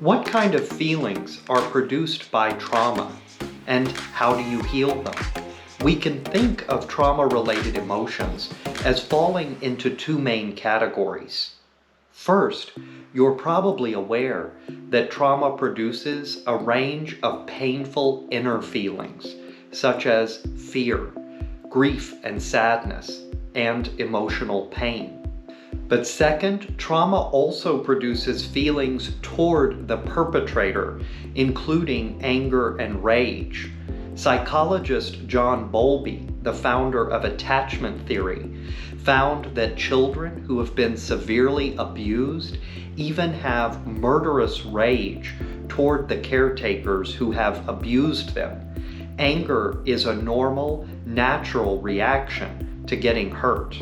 What kind of feelings are produced by trauma, and how do you heal them? We can think of trauma-related emotions as falling into two main categories. First, you're probably aware that trauma produces a range of painful inner feelings, such as fear, grief and sadness, and emotional pain. But second, trauma also produces feelings toward the perpetrator, including anger and rage. Psychologist John Bowlby, the founder of attachment theory, found that children who have been severely abused even have murderous rage toward the caretakers who have abused them. Anger is a normal, natural reaction to getting hurt.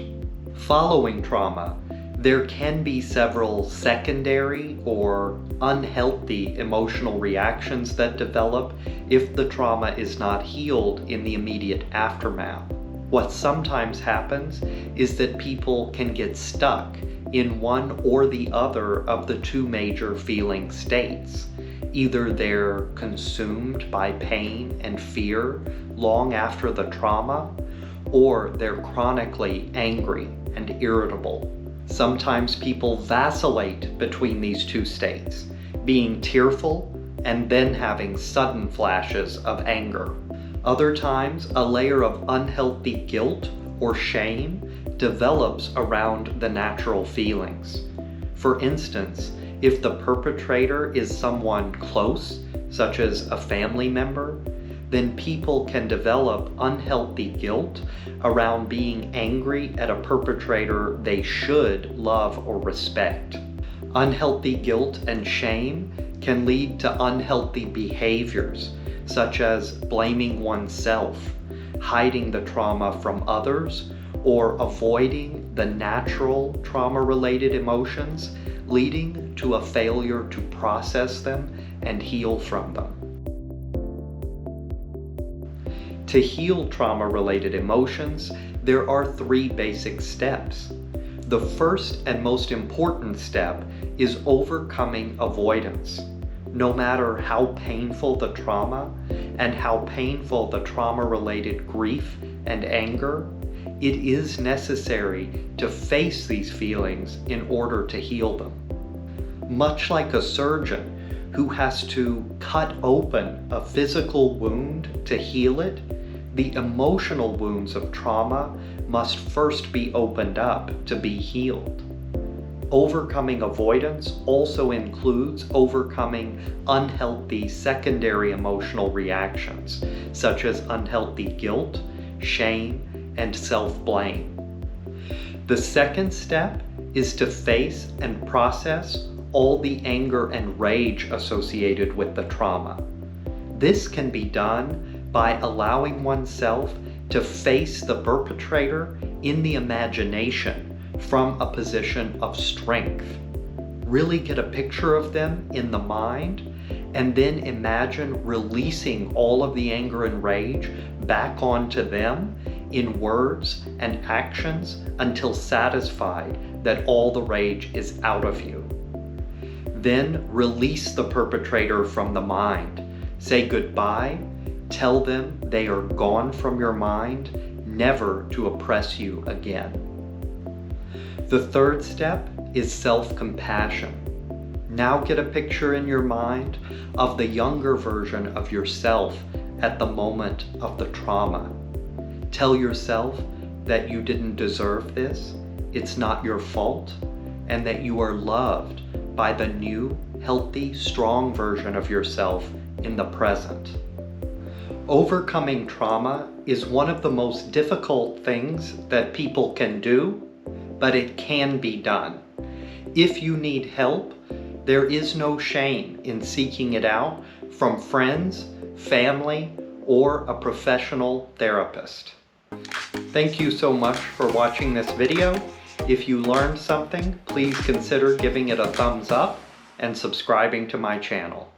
Following trauma, there can be several secondary or unhealthy emotional reactions that develop if the trauma is not healed in the immediate aftermath. What sometimes happens is that people can get stuck in one or the other of the two major feeling states. Either they're consumed by pain and fear long after the trauma, or they're chronically angry and irritable. Sometimes people vacillate between these two states, being tearful and then having sudden flashes of anger. Other times, a layer of unhealthy guilt or shame develops around the natural feelings. For instance, if the perpetrator is someone close, such as a family member, then people can develop unhealthy guilt around being angry at a perpetrator they should love or respect. Unhealthy guilt and shame can lead to unhealthy behaviors, such as blaming oneself, hiding the trauma from others, or avoiding the natural trauma-related emotions, leading to a failure to process them and heal from them. To heal trauma-related emotions, there are three basic steps. The first and most important step is overcoming avoidance. No matter how painful the trauma and how painful the trauma-related grief and anger, it is necessary to face these feelings in order to heal them. Much like a surgeon who has to cut open a physical wound to heal it, the emotional wounds of trauma must first be opened up to be healed. Overcoming avoidance also includes overcoming unhealthy secondary emotional reactions, such as unhealthy guilt, shame, and self-blame. The second step is to face and process all the anger and rage associated with the trauma. This can be done by allowing oneself to face the perpetrator in the imagination from a position of strength. Really get a picture of them in the mind, and then imagine releasing all of the anger and rage back onto them in words and actions until satisfied that all the rage is out of you. Then release the perpetrator from the mind. Say goodbye. Tell them they are gone from your mind, never to oppress you again. The third step is self-compassion. Now get a picture in your mind of the younger version of yourself at the moment of the trauma. Tell yourself that you didn't deserve this, it's not your fault, and that you are loved by the new, healthy, strong version of yourself in the present. Overcoming trauma is one of the most difficult things that people can do, but it can be done. If you need help, there is no shame in seeking it out from friends, family, or a professional therapist. Thank you so much for watching this video. If you learned something, please consider giving it a thumbs up and subscribing to my channel.